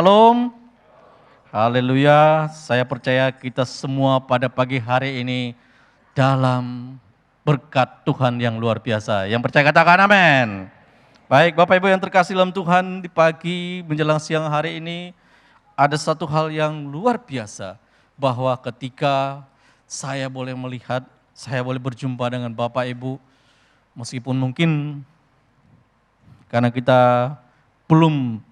Shalom. Haleluya. Saya percaya kita semua pada pagi hari ini dalam berkat Tuhan yang luar biasa. Yang percaya katakan amin. Baik Bapak Ibu yang terkasih dalam Tuhan, di pagi menjelang siang hari ini ada satu hal yang luar biasa. Bahwa ketika saya boleh melihat, saya boleh berjumpa dengan Bapak Ibu, meskipun mungkin karena kita belum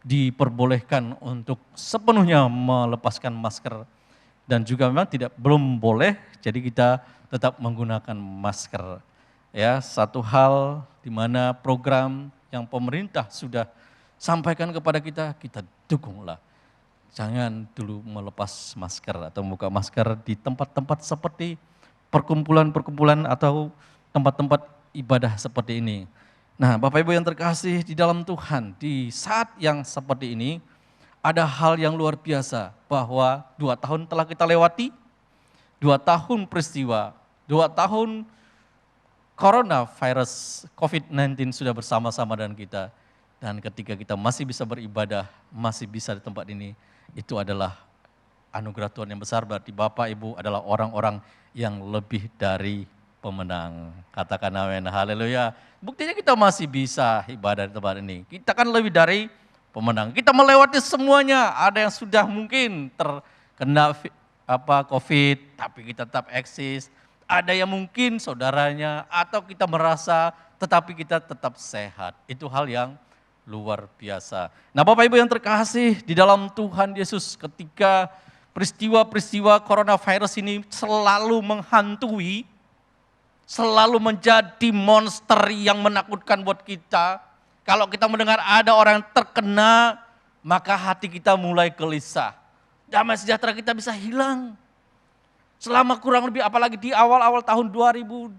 diperbolehkan untuk sepenuhnya melepaskan masker dan juga memang belum boleh, jadi kita tetap menggunakan masker. Ya, satu hal di mana program yang pemerintah sudah sampaikan kepada kita, kita dukunglah. Jangan dulu melepas masker atau membuka masker di tempat-tempat seperti perkumpulan-perkumpulan atau tempat-tempat ibadah seperti ini. Nah, Bapak Ibu yang terkasih di dalam Tuhan, di saat yang seperti ini ada hal yang luar biasa bahwa 2 tahun telah kita lewati, 2 tahun peristiwa, 2 tahun coronavirus COVID-19 sudah bersama-sama dengan kita. Dan ketika kita masih bisa beribadah, masih bisa di tempat ini, itu adalah anugerah Tuhan yang besar. Berarti Bapak Ibu adalah orang-orang yang lebih dari pemenang. Katakan amin, haleluya. Buktinya kita masih bisa ibadah di tempat ini. Kita kan lebih dari pemenang. Kita melewati semuanya. Ada yang sudah mungkin terkena COVID, tapi kita tetap eksis. Ada yang mungkin saudaranya atau kita merasa, tetapi kita tetap sehat. Itu hal yang luar biasa. Nah Bapak Ibu yang terkasih di dalam Tuhan Yesus, ketika peristiwa-peristiwa coronavirus ini selalu menghantui, selalu menjadi monster yang menakutkan buat kita. Kalau kita mendengar ada orang yang terkena, maka hati kita mulai gelisah. Damai sejahtera kita bisa hilang. Selama kurang lebih, apalagi di awal-awal tahun 2020,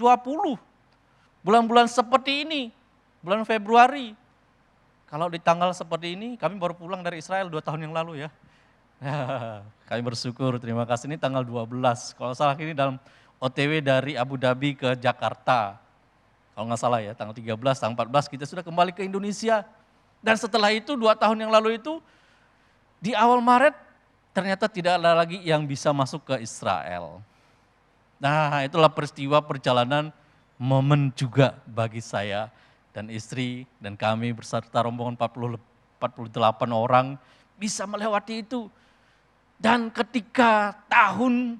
bulan-bulan seperti ini, bulan Februari. Kalau di tanggal seperti ini, kami baru pulang dari Israel 2 tahun yang lalu ya. Kami bersyukur, terima kasih, ini tanggal 12. Kalau salah ini dalam OTW dari Abu Dhabi ke Jakarta. Kalau nggak salah ya, tanggal 13, tanggal 14 kita sudah kembali ke Indonesia. Dan setelah itu 2 tahun yang lalu itu, di awal Maret ternyata tidak ada lagi yang bisa masuk ke Israel. Nah itulah peristiwa perjalanan momen juga bagi saya dan istri dan kami beserta rombongan 48 orang bisa melewati itu. Dan ketika tahun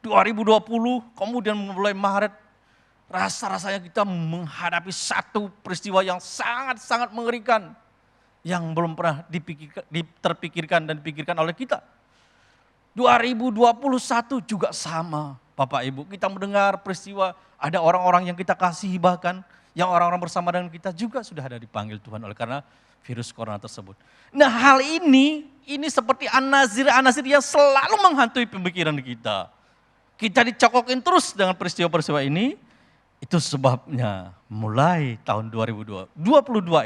2020 kemudian mulai Maret, rasa-rasanya kita menghadapi satu peristiwa yang sangat-sangat mengerikan yang belum pernah terpikirkan dan dipikirkan oleh kita. 2021 juga sama Bapak Ibu, kita mendengar peristiwa ada orang-orang yang kita kasihi, bahkan yang orang-orang bersama dengan kita juga sudah ada dipanggil Tuhan oleh karena virus corona tersebut. Nah hal ini seperti anasir-anasir yang selalu menghantui pemikiran kita. Kita dicokokin terus dengan peristiwa-peristiwa ini, itu sebabnya mulai tahun 2022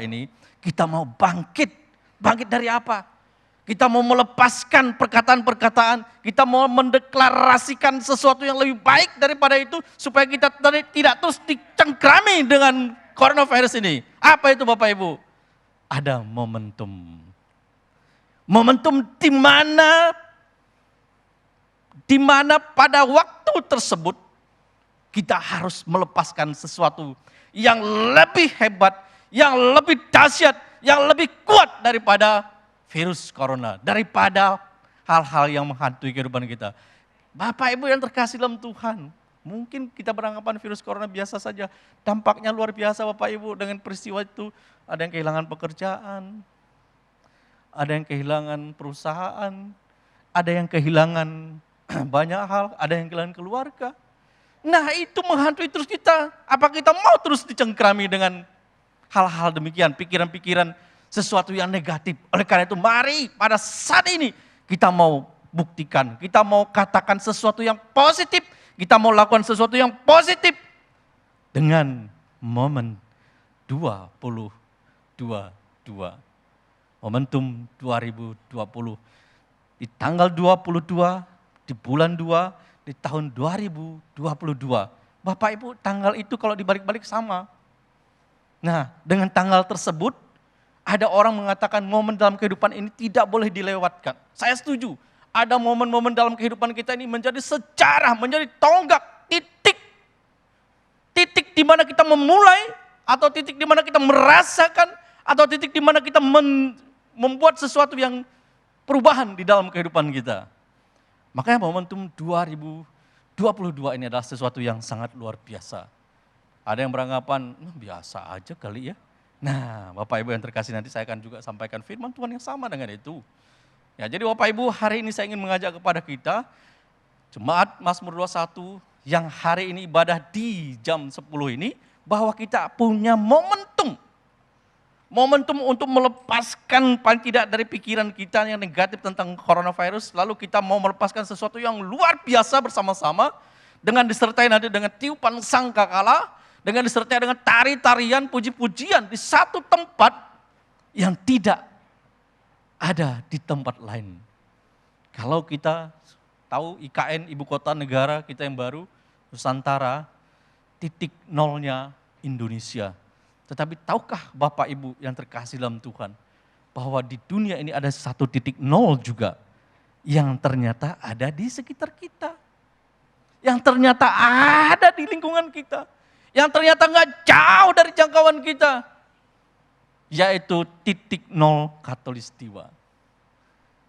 ini kita mau bangkit. Bangkit dari apa? Kita mau melepaskan perkataan-perkataan, kita mau mendeklarasikan sesuatu yang lebih baik daripada itu supaya kita tidak terus dicengkrami dengan coronavirus ini. Apa itu Bapak Ibu? Ada momentum. Momentum di mana pada waktu tersebut kita harus melepaskan sesuatu yang lebih hebat, yang lebih dahsyat, yang lebih kuat daripada virus corona, daripada hal-hal yang menghantui kehidupan kita. Bapak Ibu yang terkasih dalam Tuhan, mungkin kita beranggapan virus corona biasa saja, dampaknya luar biasa Bapak Ibu dengan peristiwa itu. Ada yang kehilangan pekerjaan, ada yang kehilangan perusahaan, ada yang kehilangan banyak hal, ada yang kehilangan keluarga. Nah itu menghantui terus kita. Apa kita mau terus dicengkrami dengan hal-hal demikian, pikiran-pikiran sesuatu yang negatif. Oleh karena itu mari pada saat ini kita mau buktikan, kita mau katakan sesuatu yang positif, kita mau lakukan sesuatu yang positif dengan momen 2022. Momentum 2020. Di tanggal 22, di bulan 2, di tahun 2022. Bapak Ibu tanggal itu kalau dibalik-balik sama. Nah dengan tanggal tersebut Ada orang mengatakan momen dalam kehidupan ini tidak boleh dilewatkan. Saya setuju. Ada momen-momen dalam kehidupan kita ini menjadi sejarah, menjadi tonggak, titik. Titik di mana kita memulai, atau titik di mana kita merasakan, atau titik di mana kita membuat sesuatu yang perubahan di dalam kehidupan kita. Makanya momentum 2022 ini adalah sesuatu yang sangat luar biasa. Ada yang beranggapan, biasa aja kali ya. Nah, Bapak Ibu yang terkasih, nanti saya akan juga sampaikan firman Tuhan yang sama dengan itu. Ya, jadi Bapak Ibu, hari ini saya ingin mengajak kepada kita, Jemaat Mazmur 21 yang hari ini ibadah di jam 10 ini, bahwa kita punya momentum. Momentum untuk melepaskan paling tidak dari pikiran kita yang negatif tentang coronavirus, lalu kita mau melepaskan sesuatu yang luar biasa bersama-sama, dengan disertai nanti dengan tiupan sangkakala, dengan disertai dengan tari-tarian, puji-pujian di satu tempat yang tidak ada di tempat lain. Kalau kita tahu IKN, ibu kota negara kita yang baru, Nusantara, titik nolnya Indonesia. Tetapi tahukah Bapak Ibu yang terkasih dalam Tuhan, bahwa di dunia ini ada satu titik nol juga yang ternyata ada di sekitar kita. Yang ternyata ada di lingkungan kita. Yang ternyata nggak jauh dari jangkauan kita. Yaitu titik nol Katulistiwa.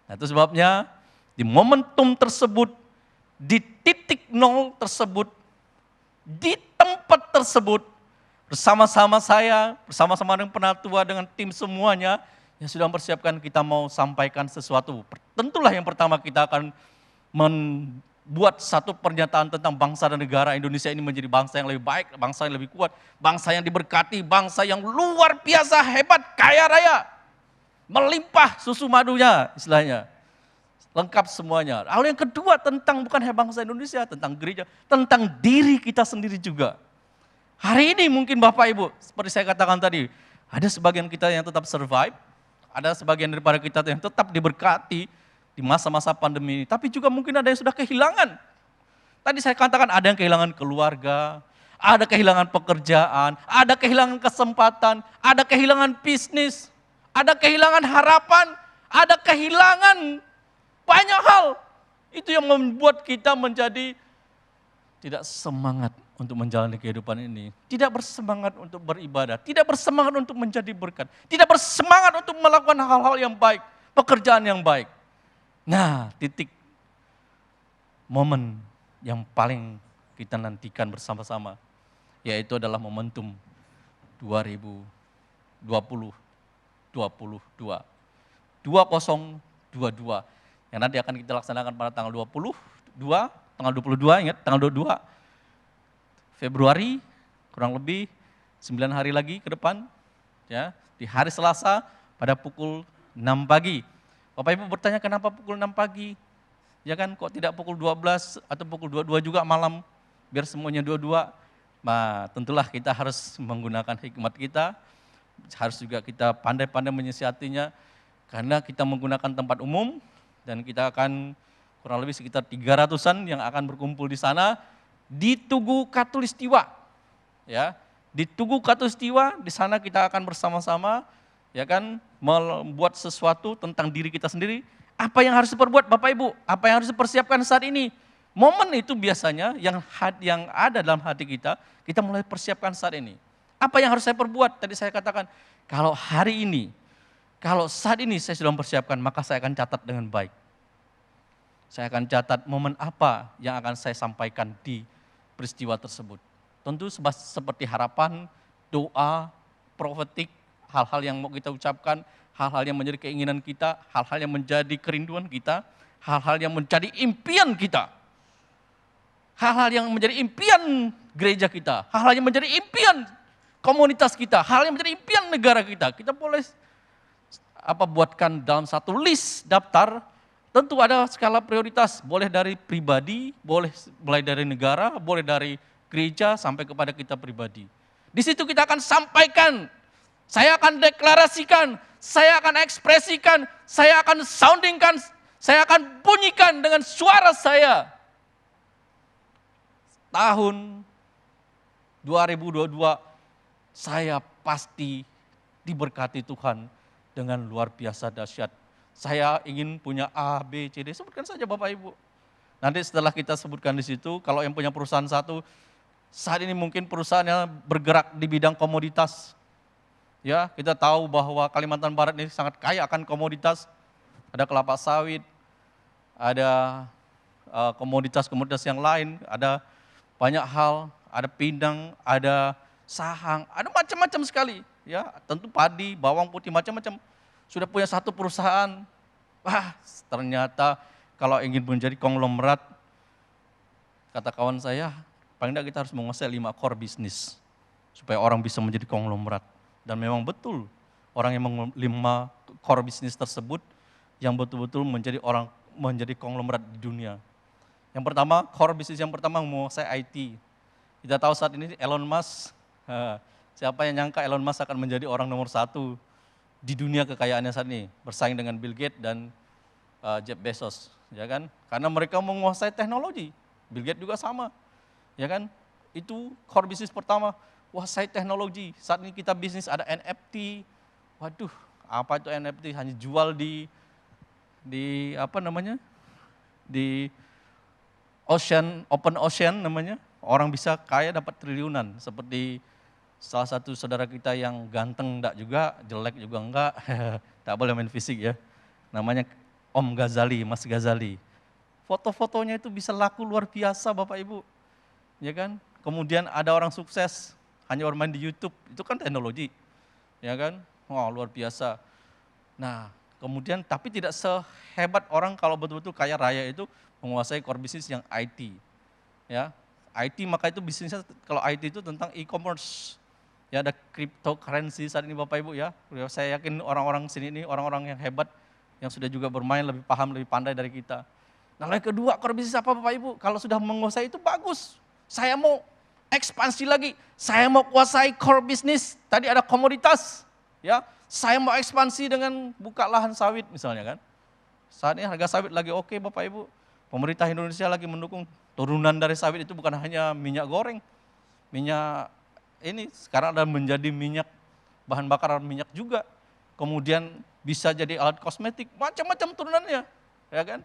Nah, itu sebabnya di momentum tersebut, di titik nol tersebut, di tempat tersebut, bersama-sama saya, bersama-sama dengan penatua, dengan tim semuanya, yang sudah mempersiapkan kita mau sampaikan sesuatu. Tentulah yang pertama kita akan membuat satu pernyataan tentang bangsa dan negara Indonesia ini menjadi bangsa yang lebih baik, bangsa yang lebih kuat, bangsa yang diberkati, bangsa yang luar biasa hebat, kaya raya, melimpah susu madunya istilahnya. Lengkap semuanya. Lalu yang kedua tentang bukan hanya bangsa Indonesia, tentang gereja, tentang diri kita sendiri juga. Hari ini mungkin Bapak Ibu, seperti saya katakan tadi, ada sebagian kita yang tetap survive, ada sebagian daripada kita yang tetap diberkati di masa-masa pandemi ini, tapi juga mungkin ada yang sudah kehilangan. Tadi saya katakan ada yang kehilangan keluarga, ada kehilangan pekerjaan, ada kehilangan kesempatan, ada kehilangan bisnis, ada kehilangan harapan, ada kehilangan banyak hal. Itu yang membuat kita menjadi tidak semangat untuk menjalani kehidupan ini. Tidak bersemangat untuk beribadah. Tidak bersemangat untuk menjadi berkat. Tidak bersemangat untuk melakukan hal-hal yang baik. Pekerjaan yang baik. Nah, titik momen yang paling kita nantikan bersama-sama, yaitu adalah momentum 2022. 2022. Yang nanti akan kita laksanakan pada tanggal 22, tanggal 22, ingat tanggal 22 Februari, kurang lebih 9 hari lagi ke depan, ya, di hari Selasa pada pukul 6 pagi. Bapak Ibu bertanya kenapa pukul 6 pagi? Ya kan, kok tidak pukul 12 atau pukul 22 juga malam, biar semuanya 22. Nah, tentulah kita harus menggunakan hikmat kita, harus juga kita pandai-pandai menyiasatinya, karena kita menggunakan tempat umum, dan kita akan kurang lebih sekitar 300-an yang akan berkumpul di sana di Tugu Katulistiwa. Ya, di Tugu Katulistiwa, di sana kita akan bersama-sama ya kan membuat sesuatu tentang diri kita sendiri. Apa yang harus diperbuat Bapak Ibu? Apa yang harus dipersiapkan saat ini? Momen itu biasanya yang ada dalam hati kita mulai persiapkan saat ini. Apa yang harus saya perbuat? Tadi saya katakan, kalau hari ini, kalau saat ini saya sudah mempersiapkan, maka saya akan catat dengan baik. Saya akan catat momen apa yang akan saya sampaikan di peristiwa tersebut. Tentu seperti harapan, doa, profetik, hal-hal yang mau kita ucapkan, hal-hal yang menjadi keinginan kita, hal-hal yang menjadi kerinduan kita, hal-hal yang menjadi impian kita. Hal-hal yang menjadi impian gereja kita, hal-hal yang menjadi impian komunitas kita, hal yang menjadi impian negara kita. Kita boleh buatkan dalam satu list daftar, tentu ada skala prioritas, boleh dari pribadi, boleh mulai dari negara, boleh dari gereja sampai kepada kita pribadi. Di situ kita akan sampaikan, saya akan deklarasikan, saya akan ekspresikan, saya akan soundingkan, saya akan bunyikan dengan suara saya. Tahun 2022 saya pasti diberkati Tuhan dengan luar biasa dahsyat. Saya ingin punya A, B, C, D, sebutkan saja Bapak Ibu. Nanti setelah kita sebutkan di situ, kalau yang punya perusahaan satu, saat ini mungkin perusahaannya bergerak di bidang komoditas. Ya, kita tahu bahwa Kalimantan Barat ini sangat kaya akan komoditas. Ada kelapa sawit, ada komoditas-komoditas yang lain, ada banyak hal, ada pindang, ada sahang, ada macam-macam sekali. Ya, tentu padi, bawang putih, macam-macam. Sudah punya satu perusahaan, wah ternyata kalau ingin menjadi konglomerat, kata kawan saya, paling tidak kita harus menguasai 5 core bisnis, supaya orang bisa menjadi konglomerat. Dan memang betul, orang yang 5 core bisnis tersebut, yang betul-betul menjadi konglomerat di dunia. Yang pertama, core bisnis yang pertama menguasai IT. Kita tahu saat ini Elon Musk, siapa yang nyangka Elon Musk akan menjadi orang nomor 1 di dunia kekayaannya saat ini, bersaing dengan Bill Gates dan Jeff Bezos, ya kan? Karena mereka menguasai teknologi. Bill Gates juga sama, ya kan? Itu core bisnis pertama, kuasai teknologi. Saat ini kita bisnis ada NFT. Waduh, apa itu NFT? Hanya jual di apa namanya? Di open ocean namanya. Orang bisa kaya dapat triliunan, seperti salah satu saudara kita yang ganteng enggak juga, jelek juga enggak, tak boleh main fisik ya. Namanya Om Ghazali, Mas Ghazali. Foto-fotonya itu bisa laku luar biasa Bapak Ibu. Ya kan? Kemudian ada orang sukses, hanya bermain di YouTube, itu kan teknologi. Ya kan? Wah, luar biasa. Nah, kemudian tapi tidak sehebat orang kalau betul-betul kaya raya itu menguasai core bisnis yang IT. Ya, IT maka itu bisnisnya, kalau IT itu tentang e-commerce. Ya, ada cryptocurrency saat ini Bapak Ibu ya. Saya yakin orang-orang sini ini orang-orang yang hebat, yang sudah juga bermain, lebih paham, lebih pandai dari kita. Nah, yang kedua, core bisnis apa Bapak Ibu? Kalau sudah menguasai itu bagus. Saya mau ekspansi lagi, saya mau kuasai core bisnis. Tadi ada komoditas, ya. Saya mau ekspansi dengan buka lahan sawit misalnya kan. Saat ini harga sawit lagi oke Bapak Ibu. Pemerintah Indonesia lagi mendukung turunan dari sawit itu bukan hanya minyak goreng. Minyak ini sekarang ada menjadi minyak, bahan bakar minyak juga. Kemudian bisa jadi alat kosmetik, macam-macam turunannya, ya kan?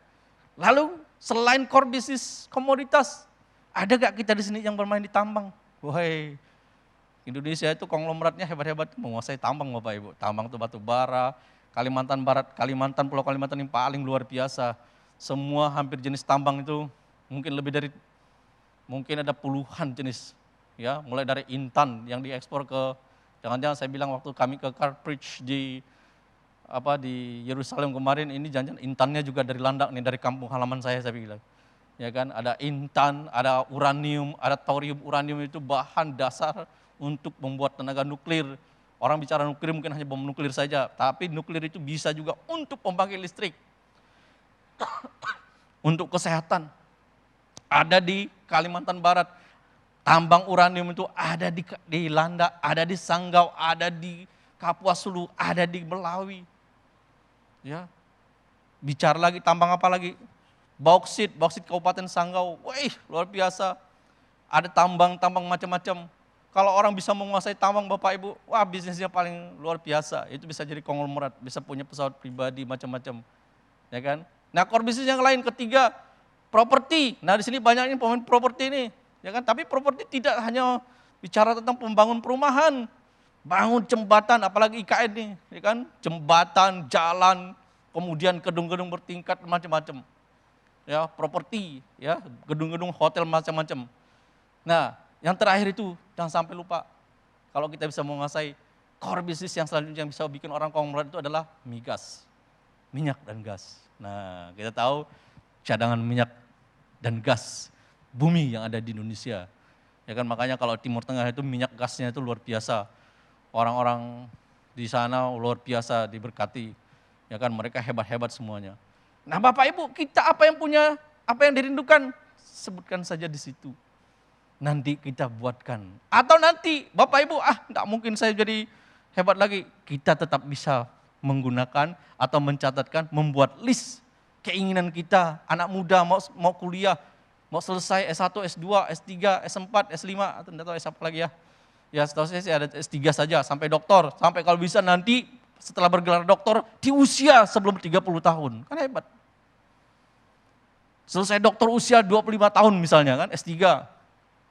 Lalu selain core bisnis komoditas, ada gak kita di sini yang bermain di tambang? Wahai, Indonesia itu konglomeratnya hebat-hebat, menguasai tambang Bapak Ibu. Tambang itu batu bara, Kalimantan Barat, Pulau Kalimantan yang paling luar biasa. Semua hampir jenis tambang itu mungkin ada puluhan jenis. Ya, mulai dari intan yang diekspor ke, jangan-jangan saya bilang waktu kami ke Carthage di Yerusalem kemarin, ini jangan-jangan intannya juga dari landak nih, dari kampung halaman saya bilang. Ya kan, ada intan, ada uranium, ada thorium. Uranium itu bahan dasar untuk membuat tenaga nuklir. Orang bicara nuklir mungkin hanya bom nuklir saja, tapi nuklir itu bisa juga untuk pembangkit listrik. Untuk kesehatan. Ada di Kalimantan Barat. Tambang uranium itu ada di Landak, ada di Sanggau, ada di Kapuas Hulu, ada di Melawi. Ya. Bicara lagi tambang apa lagi? Bauksit Kabupaten Sanggau. Wih, luar biasa. Ada tambang macam-macam. Kalau orang bisa menguasai tambang Bapak Ibu, wah bisnisnya paling luar biasa. Itu bisa jadi konglomerat, bisa punya pesawat pribadi macam-macam. Ya kan? Nah, core bisnis yang lain ketiga, properti. Nah, di sini banyak ini pemain properti ini. Ya kan? Tapi properti tidak hanya bicara tentang pembangun perumahan, bangun jembatan, apalagi IKN nih, ya kan? Jembatan, jalan, kemudian gedung-gedung bertingkat macam-macam. Ya, properti, ya, gedung-gedung hotel macam-macam. Nah, yang terakhir itu jangan sampai lupa. Kalau kita bisa menguasai core bisnis yang selanjutnya yang bisa bikin orang konglomerat itu adalah migas, minyak dan gas. Nah, kita tahu cadangan minyak dan gas bumi yang ada di Indonesia. Ya kan, makanya kalau Timur Tengah itu minyak gasnya itu luar biasa. Orang-orang di sana luar biasa diberkati. Ya kan, mereka hebat-hebat semuanya. Nah, Bapak Ibu, kita apa yang dirindukan? Sebutkan saja di situ. Nanti kita buatkan. Atau nanti Bapak Ibu, enggak mungkin saya jadi hebat lagi. Kita tetap bisa menggunakan atau mencatatkan, membuat list keinginan kita. Anak muda mau kuliah, mau selesai S1, S2, S3, S4, S5, atau enggak tahu S apa lagi ya. Ya, setahu saya ada S3 saja, sampai doktor, sampai kalau bisa nanti setelah bergelar doktor di usia sebelum 30 tahun. Kan hebat. Selesai doktor usia 25 tahun misalnya kan, S3.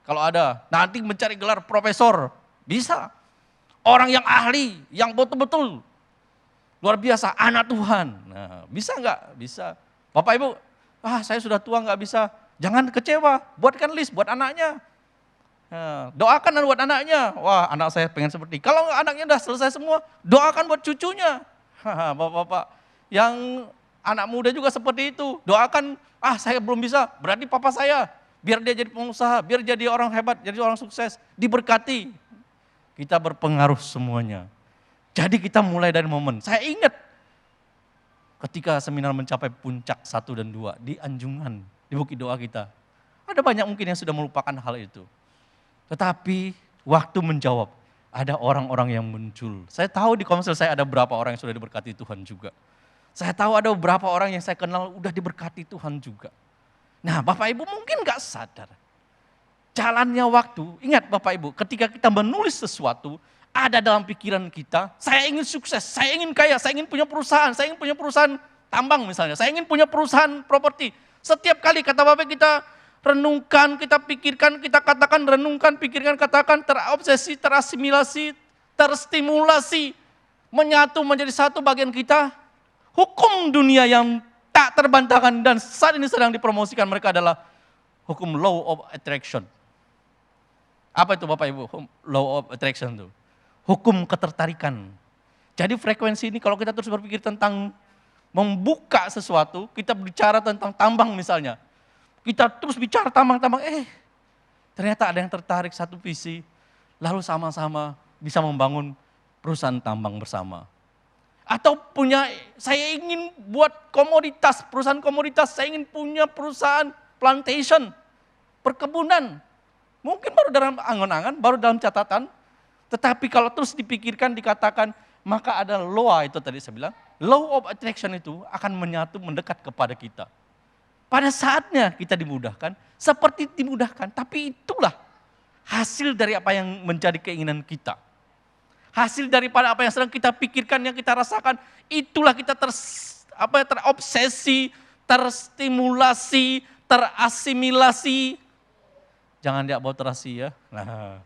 Kalau ada, nanti mencari gelar profesor, bisa. Orang yang ahli, yang betul-betul luar biasa, anak Tuhan. Nah, bisa nggak? Bisa. Bapak Ibu, saya sudah tua nggak bisa. Jangan kecewa, buatkan list buat anaknya. Nah, doakan buat anaknya. Wah, anak saya pengen seperti. Kalau anaknya udah selesai semua, doakan buat cucunya. Bapak-bapak yang anak muda juga seperti itu. Doakan, saya belum bisa, berarti papa saya. Biar dia jadi pengusaha, biar jadi orang hebat, jadi orang sukses. Diberkati. Kita berpengaruh semuanya. Jadi kita mulai dari momen. Saya ingat ketika seminar mencapai puncak 1 dan 2 di Anjungan, di Bukit Doa kita. Ada banyak mungkin yang sudah melupakan hal itu. Tetapi waktu menjawab, ada orang-orang yang muncul. Saya tahu di komsel saya ada beberapa orang yang sudah diberkati Tuhan juga. Saya tahu ada beberapa orang yang saya kenal udah diberkati Tuhan juga. Nah, Bapak Ibu mungkin gak sadar. Jalannya waktu, ingat Bapak Ibu, ketika kita menulis sesuatu, ada dalam pikiran kita, saya ingin sukses, saya ingin kaya, saya ingin punya perusahaan, saya ingin punya perusahaan tambang misalnya, saya ingin punya perusahaan properti. Setiap kali kata Bapak kita renungkan, kita pikirkan, kita katakan, renungkan, pikirkan, katakan, terobsesi, terasimilasi, terstimulasi, menyatu menjadi satu bagian kita. Hukum dunia yang tak terbantahkan dan saat ini sedang dipromosikan mereka adalah hukum law of attraction. Apa itu Bapak Ibu? Law of attraction itu. Hukum ketertarikan. Jadi frekuensi ini kalau kita terus berpikir tentang membuka sesuatu, kita bicara tentang tambang misalnya. Kita terus bicara tambang-tambang, ternyata ada yang tertarik satu visi, lalu sama-sama bisa membangun perusahaan tambang bersama. Atau saya ingin buat komoditas, perusahaan komoditas, saya ingin punya perusahaan plantation, perkebunan. Mungkin baru dalam angan-angan, baru dalam catatan, tetapi kalau terus dipikirkan, dikatakan, maka ada law itu tadi saya bilang, law of attraction itu akan menyatu mendekat kepada kita. Pada saatnya kita dimudahkan, seperti dimudahkan, tapi itulah hasil dari apa yang menjadi keinginan kita. Hasil daripada apa yang sedang kita pikirkan, yang kita rasakan, itulah kita terobsesi, terstimulasi, terasimilasi. Jangan dia bawa terasi ya. Nah.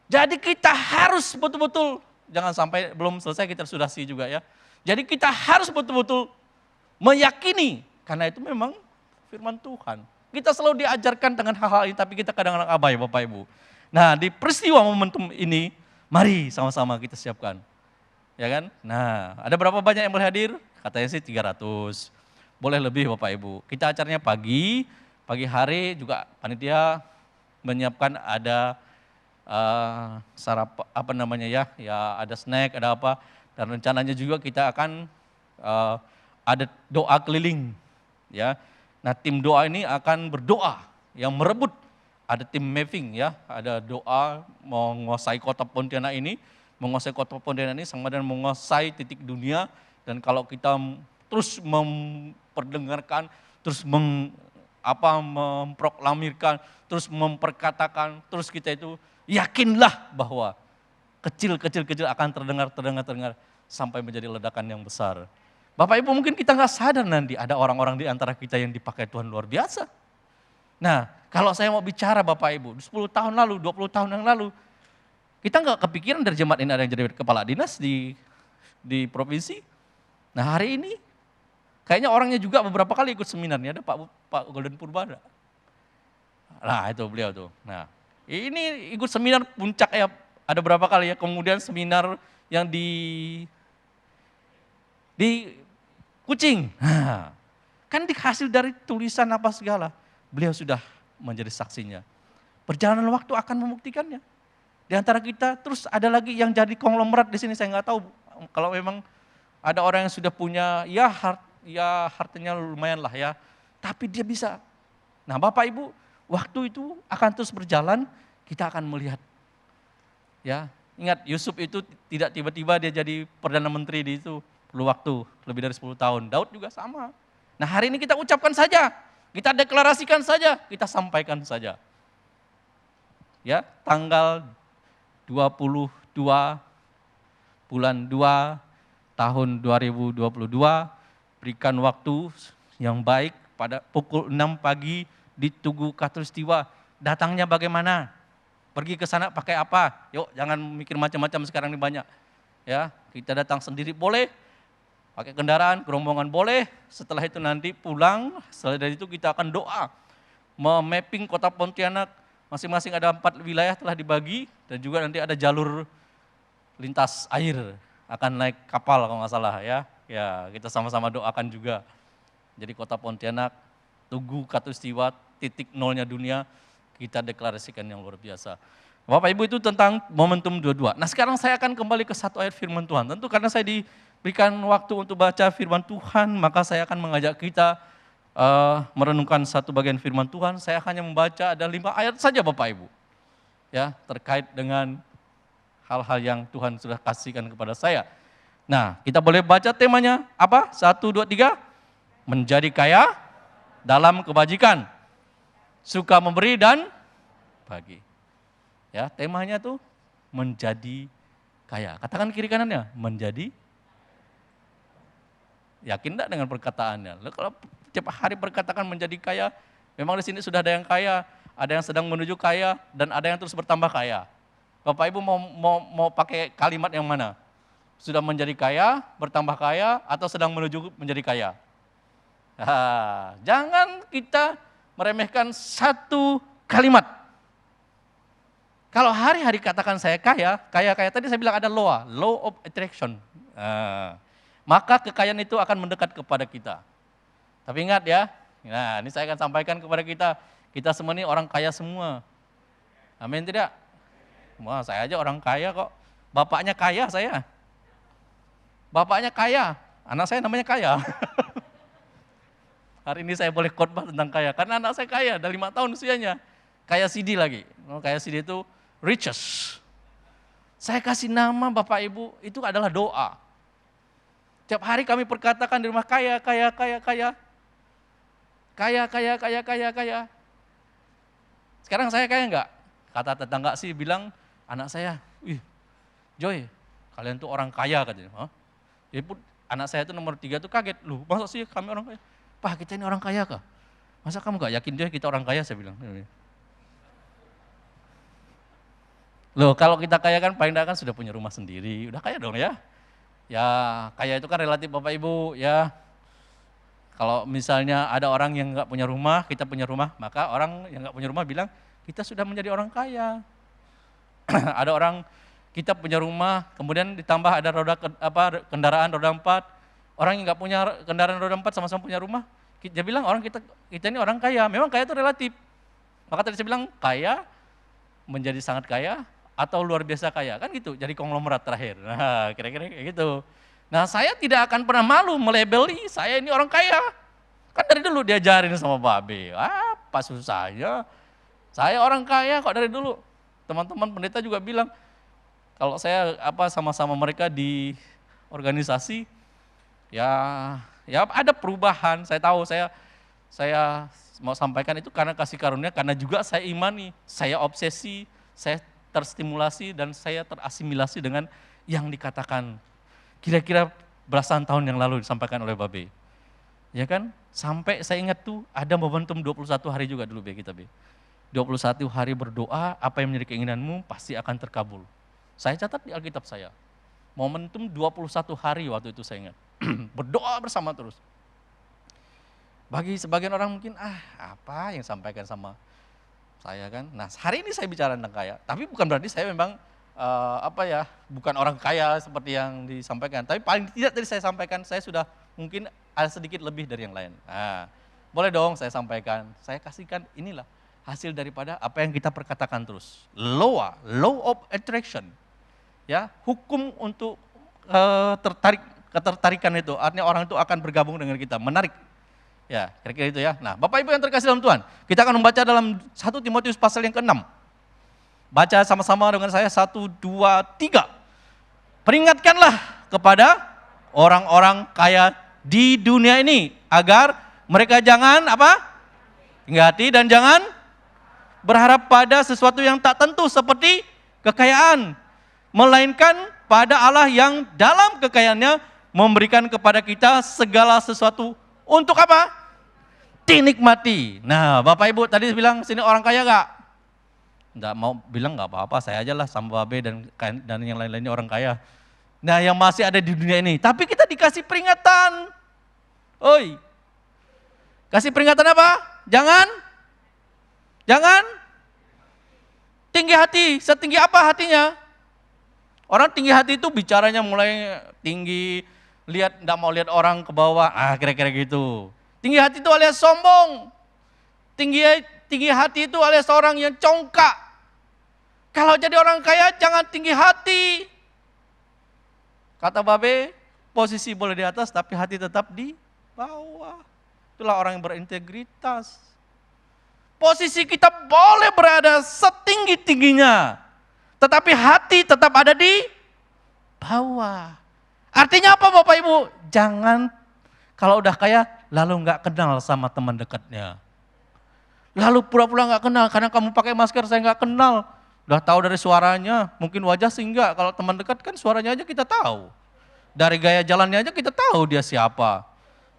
Jadi kita harus betul-betul, jangan sampai belum selesai kita sudah juga ya. Jadi kita harus betul-betul meyakini, karena itu memang firman Tuhan. Kita selalu diajarkan dengan hal-hal ini, tapi kita kadang-kadang abai Bapak Ibu. Nah di peristiwa momentum ini, mari sama-sama kita siapkan. Ya kan? Nah, ada berapa banyak yang boleh hadir? Katanya sih 300. Boleh lebih Bapak Ibu. Kita acaranya pagi hari juga panitia menyiapkan ada ada snack, ada apa. Dan rencananya juga kita akan ada doa keliling. Ya. Nah, tim doa ini akan berdoa yang merebut. Ada tim mapping ya, ada doa menguasai kota Pontianak ini, sama dengan menguasai titik dunia. Dan kalau kita terus memperdengarkan, terus memproklamirkan, terus memperkatakan, terus kita itu yakinlah bahwa kecil akan terdengar sampai menjadi ledakan yang besar. Bapak Ibu mungkin kita nggak sadar nanti ada orang-orang di antara kita yang dipakai Tuhan luar biasa. Nah, kalau saya mau bicara Bapak Ibu, 10 tahun lalu, 20 tahun yang lalu, kita nggak kepikiran dari jemaat ini ada yang jadi kepala dinas di provinsi. Nah hari ini, kayaknya orangnya juga beberapa kali ikut seminarnya, ada Pak Golden Purba ada. Nah itu beliau tuh. Nah ini ikut seminar puncak ya, ada berapa kali ya, kemudian seminar yang di Kucing. Nah, kan hasil dari tulisan apa segala. Beliau sudah menjadi saksinya. Perjalanan waktu akan membuktikannya. Di antara kita terus ada lagi yang jadi konglomerat di sini, saya nggak tahu. Kalau memang ada orang yang sudah punya, ya hartanya lumayan lah ya. Tapi dia bisa. Nah Bapak Ibu, waktu itu akan terus berjalan, kita akan melihat. Ya, ingat Yusuf itu tidak tiba-tiba dia jadi Perdana Menteri di itu. Perlu waktu lebih dari 10 tahun. Daud juga sama. Nah hari ini kita ucapkan saja. Kita deklarasikan saja, kita sampaikan saja. Ya, tanggal 22 bulan 2 tahun 2022, berikan waktu yang baik pada pukul 6 pagi di Tugu Katulistiwa. Datangnya bagaimana? Pergi ke sana pakai apa? Yuk, jangan mikir macam-macam sekarang ini banyak. Ya, kita datang sendiri boleh, pakai kendaraan, kerombongan boleh. Setelah itu nanti pulang, setelah dari itu kita akan doa. Memapping kota Pontianak, masing-masing ada 4 wilayah telah dibagi, dan juga nanti ada jalur lintas air, akan naik kapal kalau nggak salah ya. Ya, kita sama-sama doakan juga. Jadi kota Pontianak, Tugu Katulistiwa, titik nolnya dunia, kita deklarasikan yang luar biasa. Bapak Ibu, itu tentang momentum 22. Nah, sekarang saya akan kembali ke satu ayat firman Tuhan. Tentu karena saya diberikan waktu untuk baca firman Tuhan, maka saya akan mengajak kita merenungkan satu bagian firman Tuhan. Saya hanya membaca ada 5 ayat saja Bapak Ibu. Ya, terkait dengan hal-hal yang Tuhan sudah kasihkan kepada saya. Nah, kita boleh baca temanya apa? 1, 2, 3. Menjadi kaya dalam kebajikan, suka memberi dan bagi. Ya, temanya tuh menjadi kaya. Katakan kiri kanannya, menjadi. Yakin enggak dengan perkataannya? Lalu kalau tiap hari berkatakan menjadi kaya, memang di sini sudah ada yang kaya, ada yang sedang menuju kaya, dan ada yang terus bertambah kaya. Bapak Ibu mau pakai kalimat yang mana? Sudah menjadi kaya, bertambah kaya, atau sedang menuju menjadi kaya? Nah, jangan kita meremehkan satu kalimat. Kalau hari-hari katakan saya kaya, tadi saya bilang ada law of attraction. Maka kekayaan itu akan mendekat kepada kita. Tapi ingat ya, nah ini saya akan sampaikan kepada kita semua ini orang kaya semua. Amin tidak? Wah, saya aja orang kaya kok. Bapaknya kaya saya. Bapaknya kaya, anak saya namanya kaya. Hari ini saya boleh khotbah tentang kaya, karena anak saya kaya, dari 5 tahun usianya. Kaya CD lagi, kaya CD itu riches. Saya kasih nama Bapak Ibu, itu adalah doa. Tiap hari kami perkatakan di rumah kaya. Sekarang saya kaya enggak? Kata tetangga sih bilang, anak saya, Joy, kalian tuh orang kaya katanya. Jadi pun anak saya itu nomor 3 tuh kaget, loh masa sih kami orang kaya? Pak, kita ini orang kaya kah? Masa kamu gak yakin Joy kita orang kaya? Saya bilang. Loh, kalau kita kaya kan paling tidak kan sudah punya rumah sendiri, udah kaya dong ya. Ya, kaya itu kan relatif Bapak Ibu ya. Kalau misalnya ada orang yang nggak punya rumah, kita punya rumah, maka orang yang nggak punya rumah bilang, kita sudah menjadi orang kaya. Ada orang, kita punya rumah, kemudian ditambah ada kendaraan roda 4, orang yang nggak punya kendaraan roda 4 sama-sama punya rumah, dia bilang orang kita ini orang kaya. Memang kaya itu relatif. Maka tadi saya bilang, kaya menjadi sangat kaya, atau luar biasa kaya, kan gitu, jadi konglomerat terakhir. Nah, kira-kira kayak gitu. Nah, saya tidak akan pernah malu melabeli saya ini orang kaya. Kan dari dulu diajarin sama Babe, apa susahnya, saya orang kaya kok dari dulu. Teman-teman pendeta juga bilang, kalau saya sama-sama mereka di organisasi, ya ada perubahan. Saya tahu, saya mau sampaikan itu karena kasih karunia, karena juga saya imani, saya obsesi, saya terstimulasi dan saya terasimilasi dengan yang dikatakan kira-kira belasan tahun yang lalu disampaikan oleh Babe. Ya kan? Sampai saya ingat tuh ada momentum 21 hari juga dulu kita. 21 hari berdoa, apa yang menjadi keinginanmu pasti akan terkabul. Saya catat di Alkitab saya. Momentum 21 hari waktu itu saya ingat. Berdoa bersama terus. Bagi sebagian orang mungkin, apa yang sampaikan sama saya kan. Nah, hari ini saya bicara tentang kaya, tapi bukan berarti saya memang bukan orang kaya seperti yang disampaikan. Tapi paling tidak tadi saya sampaikan, saya sudah mungkin ada sedikit lebih dari yang lain. Nah, boleh dong saya sampaikan, saya kasihkan inilah hasil daripada apa yang kita perkatakan terus. Law of attraction. Ya, hukum untuk ketertarikan itu, artinya orang itu akan bergabung dengan kita, menarik. Ya, kira-kira itu ya. Nah, Bapak Ibu yang terkasih dalam Tuhan, kita akan membaca dalam 1 Timotius pasal yang ke-6. Baca sama-sama dengan saya, 1, 2, 3. Peringatkanlah kepada orang-orang kaya di dunia ini, agar mereka jangan tinggi hati dan jangan berharap pada sesuatu yang tak tentu seperti kekayaan, melainkan pada Allah yang dalam kekayaannya memberikan kepada kita segala sesuatu untuk apa? Dinikmati. Nah, Bapak Ibu tadi bilang sini orang kaya gak? Enggak mau bilang gak apa-apa, saya aja lah sama Babe dan yang lain-lainnya orang kaya. Nah, yang masih ada di dunia ini. Tapi kita dikasih peringatan. Oi, kasih peringatan apa? Jangan tinggi hati. Setinggi apa hatinya? Orang tinggi hati itu bicaranya mulai tinggi, enggak mau lihat orang ke bawah, kira-kira gitu. Tinggi hati itu alias sombong. Tinggi hati itu alias orang yang congkak. Kalau jadi orang kaya jangan tinggi hati. Kata Babe, posisi boleh di atas tapi hati tetap di bawah. Itulah orang yang berintegritas. Posisi kita boleh berada setinggi-tingginya, tetapi hati tetap ada di bawah. Artinya apa Bapak Ibu? Jangan kalau udah kaya lalu nggak kenal sama teman dekatnya. Lalu pura-pura nggak kenal karena kamu pakai masker saya nggak kenal. Udah tahu dari suaranya, mungkin wajah sih enggak. Kalau teman dekat kan suaranya aja kita tahu. Dari gaya jalannya aja kita tahu dia siapa.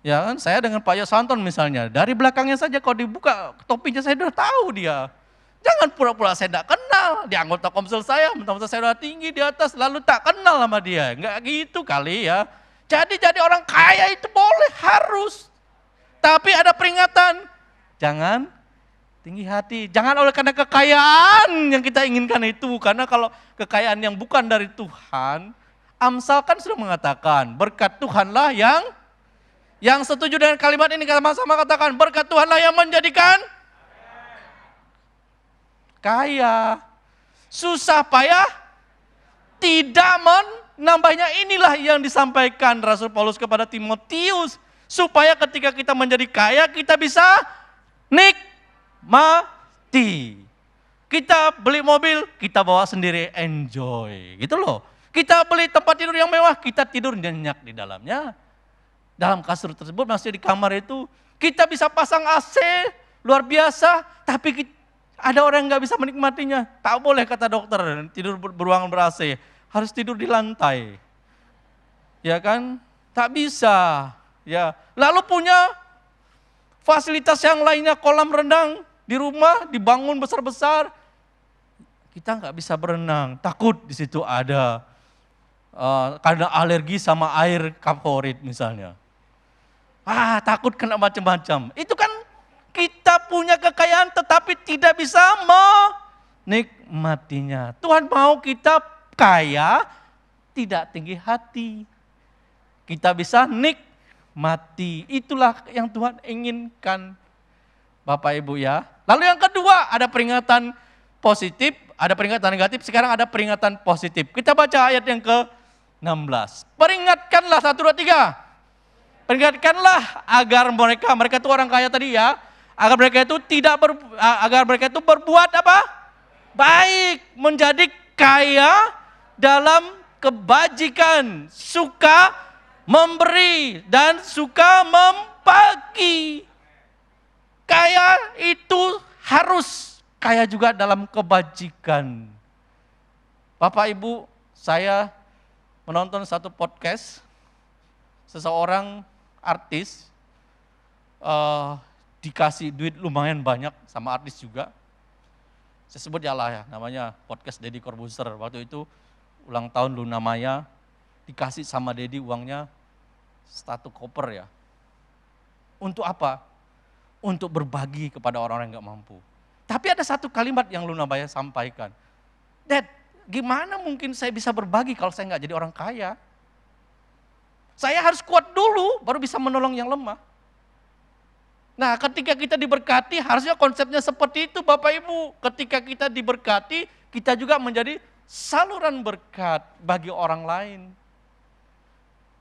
Ya kan, saya dengan Pak Yosanton misalnya, dari belakangnya saja kalau dibuka topinya saya udah tahu dia. Jangan pura-pura saya enggak kenal, dia anggota komsel saya, mentang-mentang saya udah tinggi di atas, lalu tak kenal sama dia. Enggak gitu kali ya. Jadi orang kaya itu boleh, harus. Tapi ada peringatan, jangan tinggi hati. Jangan oleh karena kekayaan yang kita inginkan itu. Karena kalau kekayaan yang bukan dari Tuhan, Amsal kan sudah mengatakan, berkat Tuhanlah yang setuju dengan kalimat ini, sama-sama katakan, berkat Tuhanlah yang menjadikan kaya. Susah payah, tidak menambahnya. Inilah yang disampaikan Rasul Paulus kepada Timotius. Supaya ketika kita menjadi kaya, kita bisa nikmati. Kita beli mobil, kita bawa sendiri, enjoy. Gitu loh. Kita beli tempat tidur yang mewah, kita tidur nyenyak di dalamnya. Dalam kasur tersebut, masih di kamar itu, kita bisa pasang AC, luar biasa, tapi ada orang yang gak bisa menikmatinya. Tak boleh kata dokter, tidur beruangan ber-AC, harus tidur di lantai. Ya kan? Tak bisa. Ya. Lalu punya fasilitas yang lainnya, kolam renang di rumah, dibangun besar-besar. Kita gak bisa berenang, takut di situ ada karena alergi sama air favorit misalnya. Takut kena macam-macam. Itu kan kita punya kekayaan tetapi tidak bisa menikmatinya. Tuhan mau kita kaya, tidak tinggi hati. Kita bisa nikmati. Itulah yang Tuhan inginkan Bapak Ibu ya. Lalu yang kedua ada peringatan positif, ada peringatan negatif, sekarang ada peringatan positif. Kita baca ayat yang ke-16. Peringatkanlah 1, 2, 3. Peringatkanlah agar mereka itu orang kaya tadi ya, agar mereka itu berbuat apa? Baik, menjadi kaya dalam kebajikan, suka memberi dan suka membagi. Kaya itu harus kaya juga dalam kebajikan. Bapak Ibu, saya menonton satu podcast, seseorang artis dikasih duit lumayan banyak sama artis juga. Saya sebut ya lah ya, namanya podcast Deddy Corbuzier. Waktu itu ulang tahun Luna Maya, dikasih sama Deddy uangnya 1 koper ya. Untuk apa? Untuk berbagi kepada orang-orang yang gak mampu. Tapi ada satu kalimat yang Luna Maya sampaikan. Dad, gimana mungkin saya bisa berbagi kalau saya gak jadi orang kaya? Saya harus kuat dulu, baru bisa menolong yang lemah. Nah, ketika kita diberkati, harusnya konsepnya seperti itu Bapak Ibu. Ketika kita diberkati, kita juga menjadi saluran berkat bagi orang lain.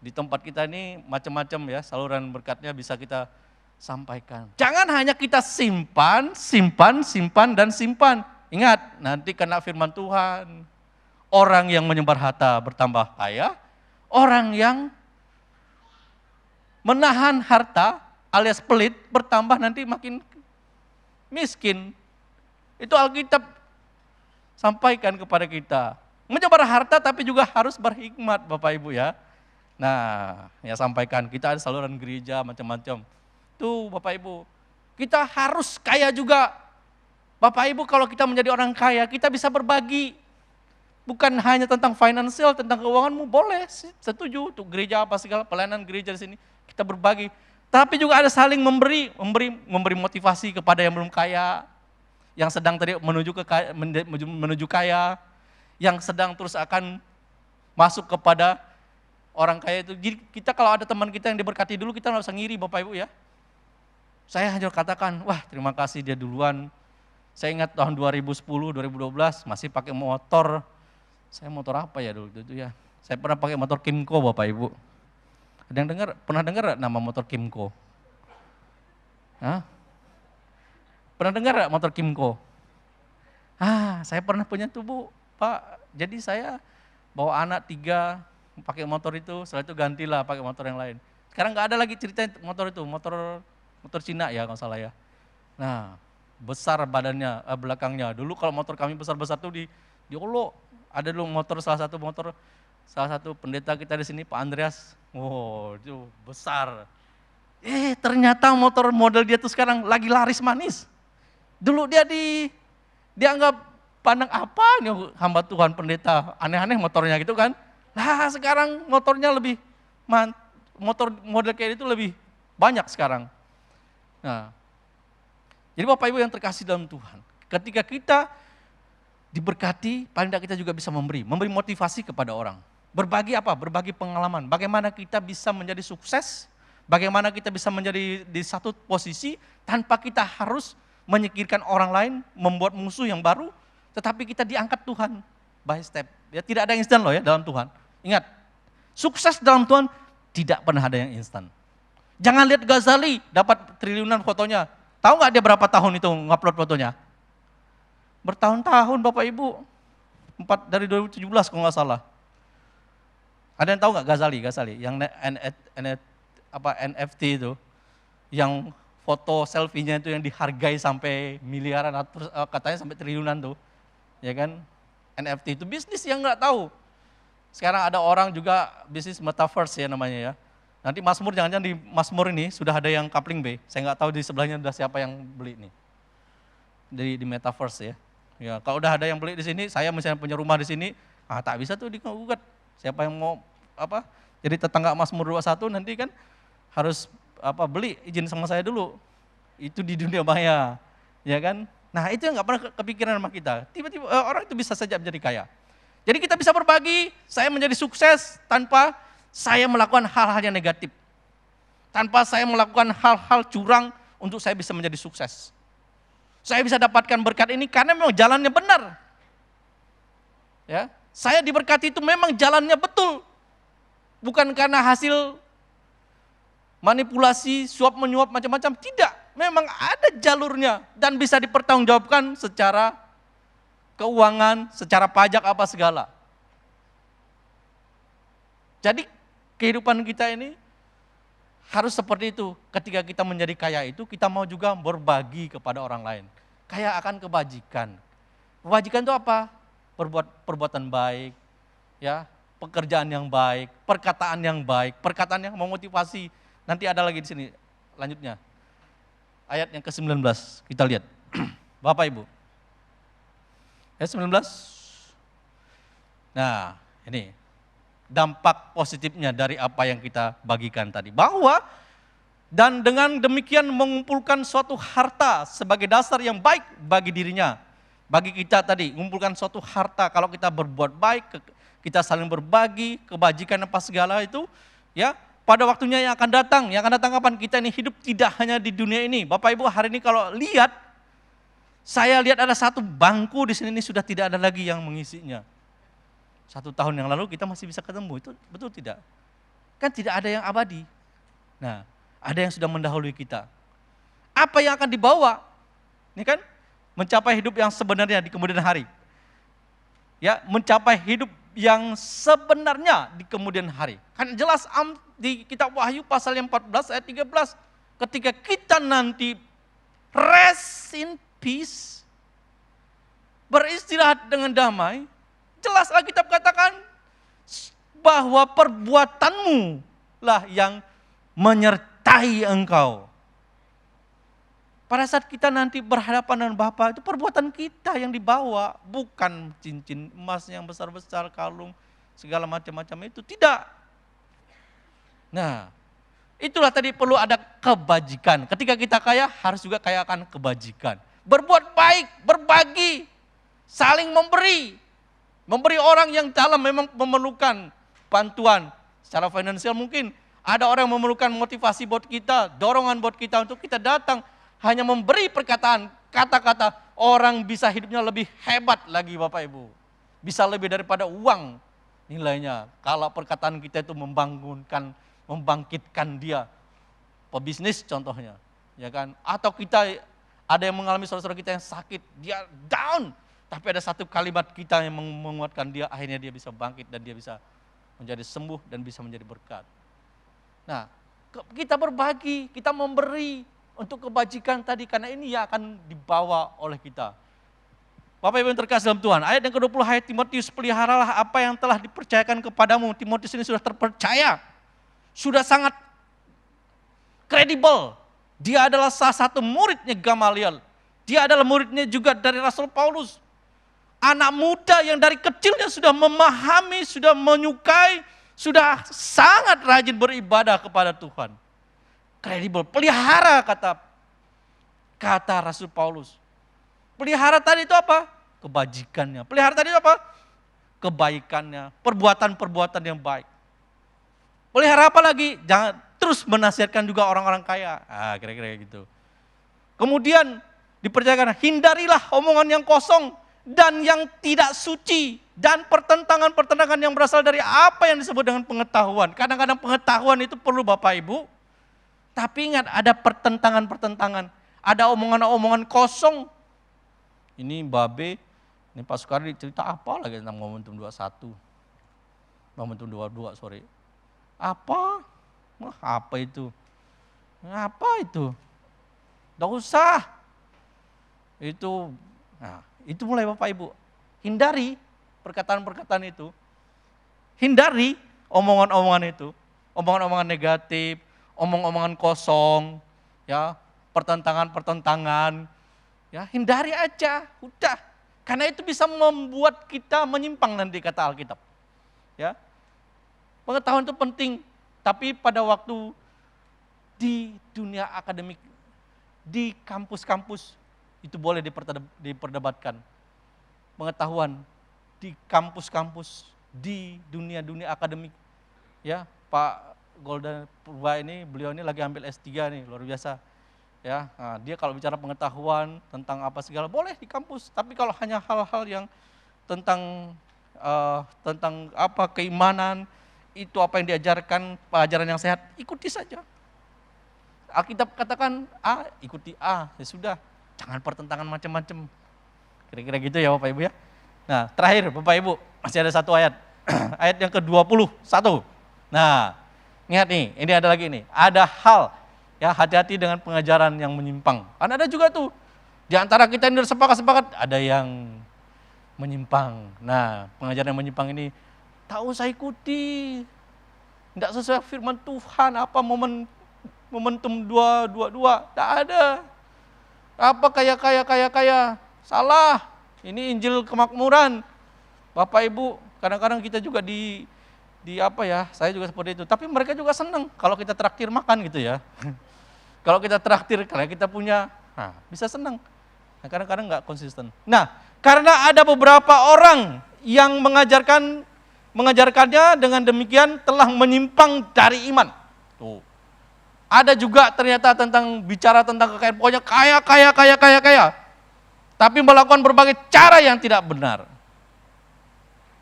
Di tempat kita ini macam-macam ya, saluran berkatnya bisa kita sampaikan. Jangan hanya kita simpan, dan simpan. Ingat, nanti kena firman Tuhan. Orang yang menyebar harta bertambah kaya, orang yang menahan harta alias pelit bertambah nanti makin miskin. Itu Alkitab sampaikan kepada kita. Menyebar harta tapi juga harus berhikmat Bapak Ibu ya. Nah, ya sampaikan, kita ada saluran gereja macam-macam. Tuh Bapak Ibu, kita harus kaya juga. Bapak Ibu kalau kita menjadi orang kaya, kita bisa berbagi. Bukan hanya tentang finansial, tentang keuanganmu, boleh, setuju. Untuk gereja apa segala, pelayanan gereja di sini, kita berbagi. Tapi juga ada saling memberi motivasi kepada yang belum kaya, yang sedang tadi menuju kaya, yang sedang terus akan masuk kepada orang kaya itu. Jadi kita kalau ada teman kita yang diberkati dulu, kita nggak usah ngiri Bapak Ibu ya. Saya hanya katakan, wah terima kasih dia duluan. Saya ingat tahun 2010, 2012 masih pakai motor. Saya motor apa ya dulu itu ya? Saya pernah pakai motor Kimco Bapak Ibu. Ada yang pernah dengar nama motor Kimco? Hah? Pernah dengar gak motor Kimco? Saya pernah punya tuh Bu, Pak. Jadi saya bawa anak 3 pakai motor itu, setelah itu gantilah pakai motor yang lain. Sekarang nggak ada lagi cerita motor itu, motor Cina ya kalau salah ya. Nah, besar badannya, belakangnya. Dulu kalau motor kami besar-besar tuh di Olo, ada dulu salah satu pendeta kita di sini Pak Andreas. Wow, itu besar. Ternyata motor model dia tuh sekarang lagi laris manis. Dulu dia dianggap pandang apa nih hamba Tuhan pendeta, aneh-aneh motornya gitu kan. Nah sekarang motornya motor model kayak itu lebih banyak sekarang. Nah, jadi Bapak Ibu yang terkasih dalam Tuhan, ketika kita diberkati, paling tidak kita juga bisa memberi motivasi kepada orang. Berbagi apa? Berbagi pengalaman. Bagaimana kita bisa menjadi sukses, bagaimana kita bisa menjadi di satu posisi tanpa kita harus menyingkirkan orang lain, membuat musuh yang baru, tetapi kita diangkat Tuhan by step. Ya, tidak ada yang instan loh ya dalam Tuhan. Ingat, sukses dalam Tuhan tidak pernah ada yang instan. Jangan lihat Ghazali dapat triliunan fotonya. Tahu nggak dia berapa tahun itu ngupload fotonya? Bertahun-tahun Bapak Ibu. Dari 2017 kalau nggak salah. Ada yang tahu nggak Ghazali yang NFT itu, yang foto selfie-nya itu yang dihargai sampai miliaran, katanya sampai triliunan tuh, ya kan? NFT itu bisnis yang nggak tahu. Sekarang ada orang juga bisnis metaverse ya namanya ya. Nanti Mazmur, jangan-jangan di Mazmur ini sudah ada yang coupling B. Saya nggak tahu di sebelahnya sudah siapa yang beli nih. Di metaverse ya. Ya, kalau udah ada yang beli di sini, saya misalnya punya rumah di sini, tak bisa tuh digugat. Siapa yang mau jadi tetangga Mazmur 21 nanti kan harus beli izin sama saya dulu. Itu di dunia maya, ya kan? Nah, itu yang nggak pernah kepikiran sama kita. Tiba-tiba orang itu bisa saja menjadi kaya. Jadi kita bisa berbagi, saya menjadi sukses tanpa saya melakukan hal-hal yang negatif. Tanpa saya melakukan hal-hal curang untuk saya bisa menjadi sukses. Saya bisa dapatkan berkat ini karena memang jalannya benar. Ya, saya diberkati itu memang jalannya betul. Bukan karena hasil manipulasi, suap menyuap macam-macam, tidak. Memang ada jalurnya dan bisa dipertanggungjawabkan secara keuangan, secara pajak apa segala. Jadi kehidupan kita ini harus seperti itu. Ketika kita menjadi kaya itu, kita mau juga berbagi kepada orang lain. Kaya akan kebajikan. Kebajikan itu apa? Perbuatan baik, ya, pekerjaan yang baik, perkataan yang memotivasi. Nanti ada lagi di sini lanjutnya. Ayat yang ke-19, kita lihat. Bapak Ibu. Ayat 19. Nah, ini dampak positifnya dari apa yang kita bagikan tadi. Bahwa dan dengan demikian mengumpulkan suatu harta sebagai dasar yang baik bagi dirinya. Bagi kita tadi, mengumpulkan suatu harta kalau kita berbuat baik, kita saling berbagi, kebajikan apa segala itu, ya, pada waktunya yang akan datang kapan? Kita ini hidup tidak hanya di dunia ini. Bapak Ibu hari ini kalau lihat, saya lihat ada satu bangku di sini ini sudah tidak ada lagi yang mengisinya. 1 tahun yang lalu kita masih bisa ketemu, itu betul tidak? Kan tidak ada yang abadi. Nah, ada yang sudah mendahului kita. Apa yang akan dibawa? Ini kan mencapai hidup yang sebenarnya di kemudian hari. Ya, mencapai hidup yang sebenarnya di kemudian hari. Kan jelas di kitab Wahyu pasal yang 14 ayat 13, ketika kita nanti rest in peace, beristirahat dengan damai, jelas Alkitab katakan bahwa perbuatanmu lah yang menyertai engkau. Pada saat kita nanti berhadapan dengan Bapa, itu perbuatan kita yang dibawa, bukan cincin emas yang besar-besar, kalung, segala macam-macam itu, tidak. Nah, itulah tadi perlu ada kebajikan. Ketika kita kaya, harus juga kaya akan kebajikan. Berbuat baik, berbagi, saling memberi. Memberi orang yang dalam memang memerlukan bantuan secara finansial mungkin. Ada orang yang memerlukan motivasi buat kita, dorongan buat kita untuk kita datang. Hanya memberi perkataan, kata-kata, orang bisa hidupnya lebih hebat lagi Bapak Ibu. Bisa lebih daripada uang nilainya. Kalau perkataan kita itu membangunkan, membangkitkan dia. Pebisnis contohnya. Ya kan? Atau kita ada yang mengalami saudara-saudara kita yang sakit, dia down. Tapi ada satu kalimat kita yang menguatkan dia, akhirnya dia bisa bangkit dan dia bisa menjadi sembuh dan bisa menjadi berkat. Nah, kita berbagi, kita memberi untuk kebajikan tadi, karena ini yang akan dibawa oleh kita. Bapak Ibu yang terkasih dalam Tuhan, ayat yang ke-20, hai Timotius, peliharalah apa yang telah dipercayakan kepadamu. Timotius ini sudah terpercaya, sudah sangat kredibel. Dia adalah salah satu muridnya Gamaliel. Dia adalah muridnya juga dari Rasul Paulus. Anak muda yang dari kecilnya sudah memahami, sudah menyukai, sudah sangat rajin beribadah kepada Tuhan. Kredibel, pelihara kata Rasul Paulus. Pelihara tadi itu apa? Kebajikannya. Pelihara tadi itu apa? Kebaikannya, perbuatan-perbuatan yang baik. Pelihara apa lagi? Jangan terus menasihatkan juga orang-orang kaya. Kira-kira gitu. Kemudian dipercayakan, hindarilah omongan yang kosong dan yang tidak suci dan pertentangan-pertentangan yang berasal dari apa yang disebut dengan pengetahuan. Kadang-kadang pengetahuan itu perlu Bapak Ibu. Tapi ingat, ada pertentangan-pertentangan, ada omongan-omongan kosong. Ini Babe, ini Pak Sukardi cerita apa lagi tentang momentum 21. Momentum 22, sorry. Apa? Apa itu? Apa itu? Tidak usah. Itu mulai Bapak Ibu. Hindari perkataan-perkataan itu. Hindari omongan-omongan itu. Omongan-omongan negatif, omong-omongan kosong, ya, pertentangan-pertentangan, ya, hindari aja, udah. Karena itu bisa membuat kita menyimpang nanti kata Alkitab. Ya. Pengetahuan itu penting, tapi pada waktu di dunia akademik, di kampus-kampus itu boleh diperdebatkan. Pengetahuan di kampus-kampus, di dunia-dunia akademik, ya, Pak Golda Purba ini, beliau ini lagi ambil S3 nih, luar biasa. Ya, nah, dia kalau bicara pengetahuan tentang apa segala boleh di kampus, tapi kalau hanya hal-hal yang tentang apa keimanan, itu apa yang diajarkan, pelajaran yang sehat, ikuti saja. Alkitab katakan A, ikuti A, ya sudah, jangan pertentangan macam-macam. Kira-kira gitu ya Bapak Ibu ya. Nah, terakhir Bapak Ibu, masih ada satu ayat. Ayat yang ke-21. Nah, ingat nih, ini ada lagi nih. Ada hal, ya, hati-hati dengan pengajaran yang menyimpang. Karena ada juga tuh, di antara kita ini sepakat-sepakat, ada yang menyimpang. Nah, pengajaran yang menyimpang ini, tak usah ikuti. Tidak sesuai firman Tuhan, apa momentum 222, tak ada. Apa kaya, salah. Ini Injil kemakmuran. Bapak Ibu, kadang-kadang kita juga di apa ya, saya juga seperti itu. Tapi mereka juga senang kalau kita traktir makan gitu ya. Kalau kita traktir, karena kita punya, bisa senang. Nah, kadang-kadang nggak konsisten. Nah, karena ada beberapa orang yang mengajarkannya dengan demikian telah menyimpang dari iman. Tuh. Ada juga ternyata bicara tentang kekayaan, pokoknya kaya. Tapi melakukan berbagai cara yang tidak benar.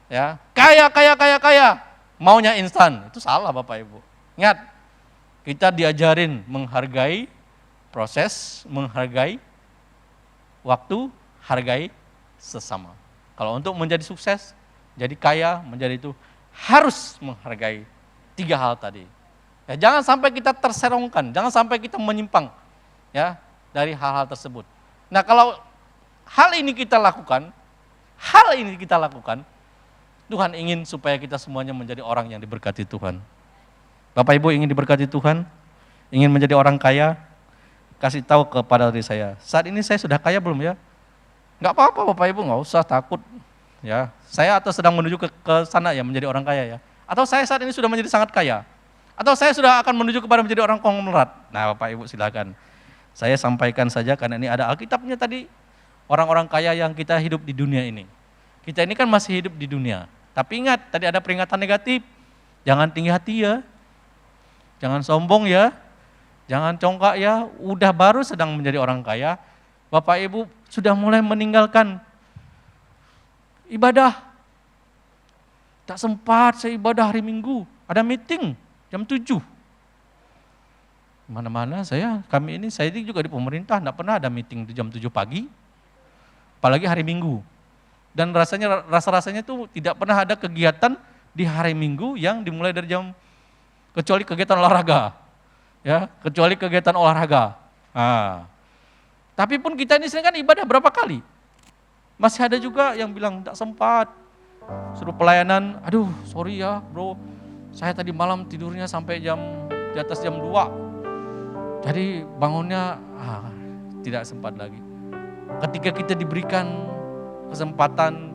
Ya, kaya. Maunya instan, itu salah Bapak Ibu. Ingat, kita diajarin menghargai proses, menghargai waktu, hargai sesama. Kalau untuk menjadi sukses, jadi kaya, menjadi itu, harus menghargai 3 hal tadi. Ya, jangan sampai kita terserongkan, jangan sampai kita menyimpang, ya, dari hal-hal tersebut. Nah, kalau hal ini kita lakukan, Tuhan ingin supaya kita semuanya menjadi orang yang diberkati Tuhan. Bapak Ibu ingin diberkati Tuhan? Ingin menjadi orang kaya? Kasih tahu kepada diri saya, saat ini saya sudah kaya belum ya? Enggak apa-apa Bapak Ibu, enggak usah takut. Ya, saya atau sedang menuju ke sana ya menjadi orang kaya ya. Atau saya saat ini sudah menjadi sangat kaya. Atau saya sudah akan menuju kepada menjadi orang konglomerat. Nah Bapak Ibu silakan. Saya sampaikan saja karena ini ada Alkitabnya tadi. Orang-orang kaya yang kita hidup di dunia ini. Kita ini kan masih hidup di dunia. Tapi ingat, tadi ada peringatan negatif. Jangan tinggi hati ya. Jangan sombong ya. Jangan congkak ya, udah baru sedang menjadi orang kaya, Bapak Ibu sudah mulai meninggalkan ibadah. Tak sempat saya ibadah hari Minggu, ada meeting jam 7. Mana-mana saya ini juga di pemerintah, enggak pernah ada meeting di jam 7 pagi, apalagi hari Minggu. Dan rasa-rasanya tuh tidak pernah ada kegiatan di hari Minggu yang dimulai dari kecuali kegiatan olahraga. Ya, kecuali kegiatan olahraga. Nah, tapi pun kita ini sering kan ibadah berapa kali? Masih ada juga yang bilang tidak sempat. Suruh pelayanan, aduh sorry ya bro, saya tadi malam tidurnya sampai di atas jam 2. Jadi bangunnya tidak sempat lagi. Ketika kita diberikan kesempatan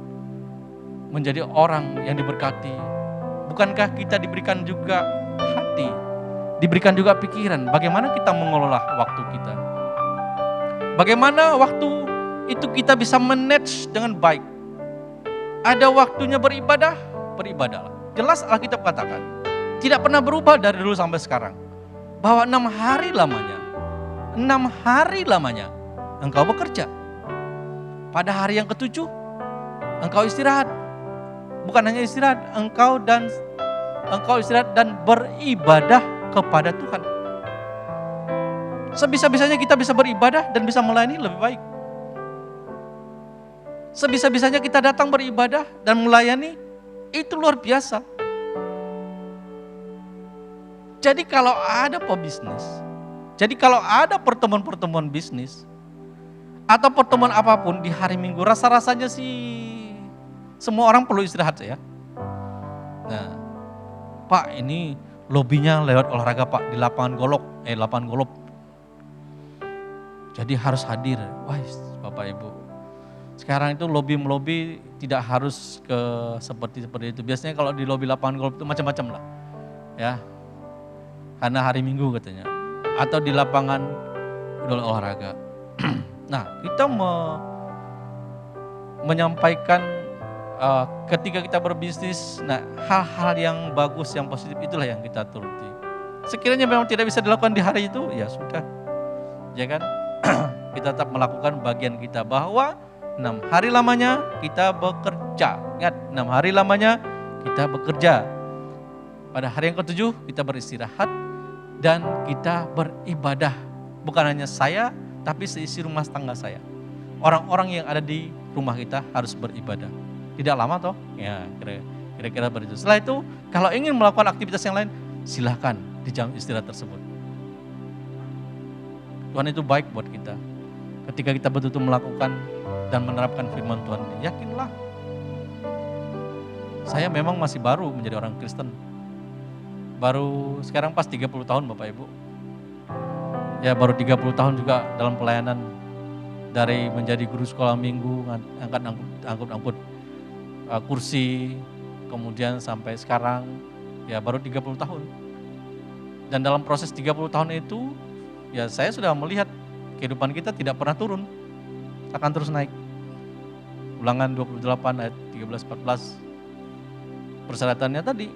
menjadi orang yang diberkati, bukankah kita diberikan juga hati? Diberikan juga pikiran, bagaimana kita mengelola waktu kita. Bagaimana waktu itu kita bisa manage dengan baik. Ada waktunya beribadah, beribadahlah. Jelas Alkitab katakan, tidak pernah berubah dari dulu sampai sekarang. Bahwa 6 hari lamanya engkau bekerja. Pada hari yang ke-7, engkau istirahat. Bukan hanya istirahat, engkau istirahat dan beribadah kepada Tuhan. Sebisa-bisanya kita bisa beribadah dan bisa melayani lebih baik. Sebisa-bisanya kita datang beribadah dan melayani, itu luar biasa. Jadi kalau ada pebisnis, jadi kalau ada pertemuan-pertemuan bisnis, atau pertemuan apapun di hari Minggu, rasa-rasanya sih semua orang perlu istirahat ya. Nah, Pak ini lobinya lewat olahraga Pak di lapangan golf. Jadi harus hadir. Wah, Bapak Ibu. Sekarang itu lobi tidak harus seperti itu. Biasanya kalau di lobi lapangan golf itu macam-macam lah. Ya. Karena hari Minggu katanya. Atau di lapangan olahraga. Nah, kita menyampaikan ketika kita berbisnis, nah hal-hal yang bagus, yang positif itulah yang kita turuti. Sekiranya memang tidak bisa dilakukan di hari itu, ya sudah. Ya kan? Kita tetap melakukan bagian kita bahwa 6 hari lamanya kita bekerja. Ingat, 6 hari lamanya kita bekerja. Pada hari yang ke-7 kita beristirahat dan kita beribadah. Bukan hanya saya, tapi seisi rumah tangga saya. Orang-orang yang ada di rumah kita harus beribadah. Tidak lama toh? Ya, kira-kira begitu. Setelah itu, kalau ingin melakukan aktivitas yang lain, silahkan di jam istirahat tersebut. Tuhan itu baik buat kita. Ketika kita betul-betul melakukan dan menerapkan firman Tuhan, yakinlah. Saya memang masih baru menjadi orang Kristen. Baru sekarang pas 30 tahun Bapak Ibu. Ya baru 30 tahun juga dalam pelayanan. Dari menjadi guru sekolah minggu, angkut kursi, kemudian sampai sekarang ya baru 30 tahun. Dan dalam proses 30 tahun itu ya saya sudah melihat kehidupan kita tidak pernah turun, akan terus naik. Ulangan 28 ayat 13-14 persyaratannya tadi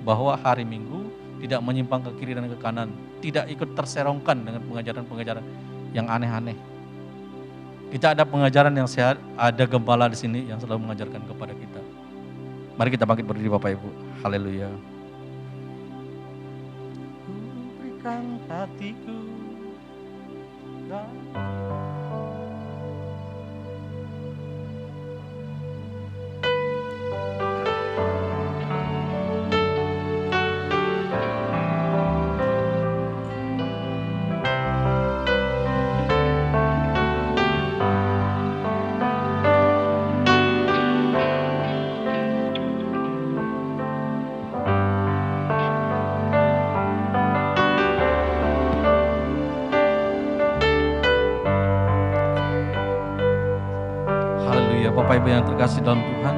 bahwa hari Minggu tidak menyimpang ke kiri dan ke kanan, tidak ikut terserongkan dengan pengajaran-pengajaran yang aneh-aneh. Kita ada pengajaran yang sehat, ada gembala di sini yang selalu mengajarkan kepada kita. Mari kita bangkit berdiri Bapak Ibu. Haleluya. Berikan hatiku. Bapak Ibu yang terkasih dalam Tuhan,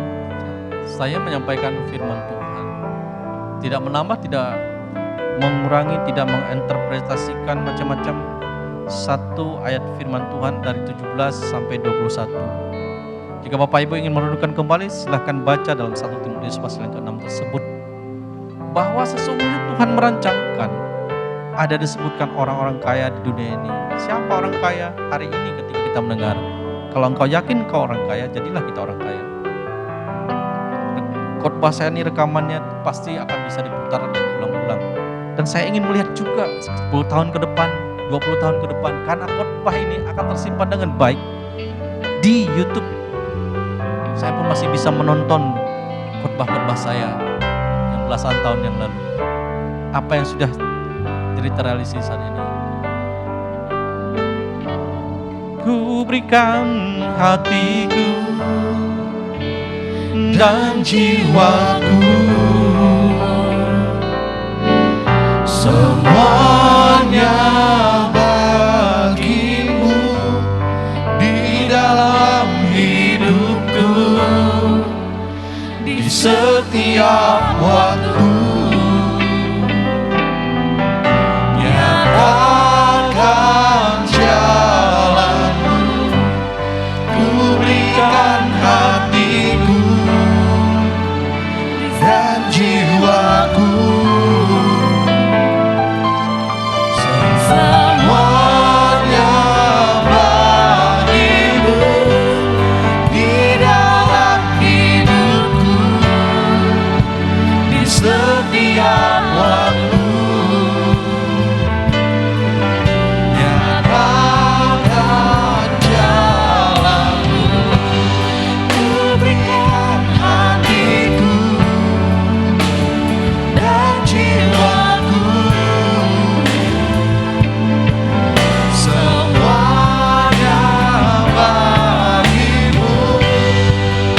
saya menyampaikan firman Tuhan. Tidak menambah, tidak mengurangi, tidak menginterpretasikan macam-macam. Satu ayat firman Tuhan dari 17 sampai 21. Jika Bapak Ibu ingin merenungkan kembali, silahkan baca dalam 1 Timotius pasal yang ke-6 tersebut. Bahwa sesungguhnya Tuhan merancangkan, ada disebutkan orang-orang kaya di dunia ini. Siapa orang kaya hari ini ketika kita mendengar? Kalau engkau yakin kau orang kaya, jadilah kita orang kaya. Khotbah saya ini rekamannya pasti akan bisa diputar dan diulang-ulang. Dan saya ingin melihat juga 10 tahun ke depan, 20 tahun ke depan, karena khotbah ini akan tersimpan dengan baik di YouTube. Saya pun masih bisa menonton khotbah-khotbah saya yang belasan tahun yang lalu. Apa yang sudah jadi terrealisasi saat ini. Ku berikan hatiku dan jiwaku, semuanya bagimu di dalam hidupku, di setiap waktu. Nyatakan jalanmu, ku berikan hatiku dan jiwaku, semuanya bagimu di dalam hidupku, di setiap waktu. Nyatakan jalanmu, ku berikan hatiku dan jiwaku, semuanya bagimu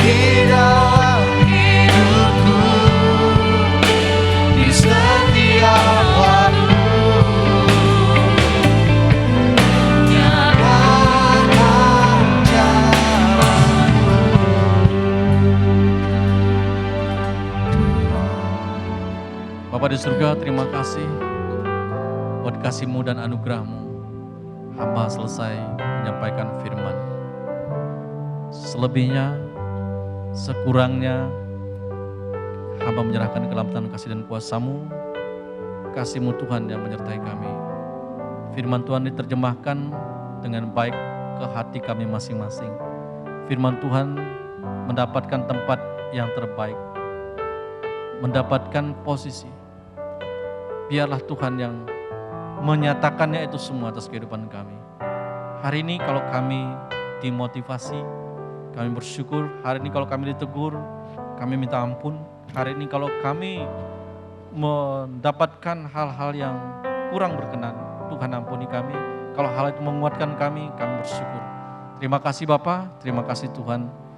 di dalam hidupku, di setiap waktu. Nyatakan jalanmu. Bapa di surga, terima kasih buat kasih-Mu dan anugerah-Mu. Hamba selesai menyampaikan firman. Selebihnya, sekurangnya, hamba menyerahkan ke dalam tangan kasih dan kuasa-Mu. Kasih-Mu Tuhan yang menyertai kami. Firman Tuhan diterjemahkan dengan baik ke hati kami masing-masing. Firman Tuhan mendapatkan tempat yang terbaik, mendapatkan posisi. Biarlah Tuhan yang menyatakannya itu semua atas kehidupan kami. Hari ini kalau kami dimotivasi, kami bersyukur. Hari ini kalau kami ditegur, kami minta ampun. Hari ini kalau kami mendapatkan hal-hal yang kurang berkenan, Tuhan ampuni kami. Kalau hal itu menguatkan kami bersyukur. Terima kasih Bapa, terima kasih Tuhan.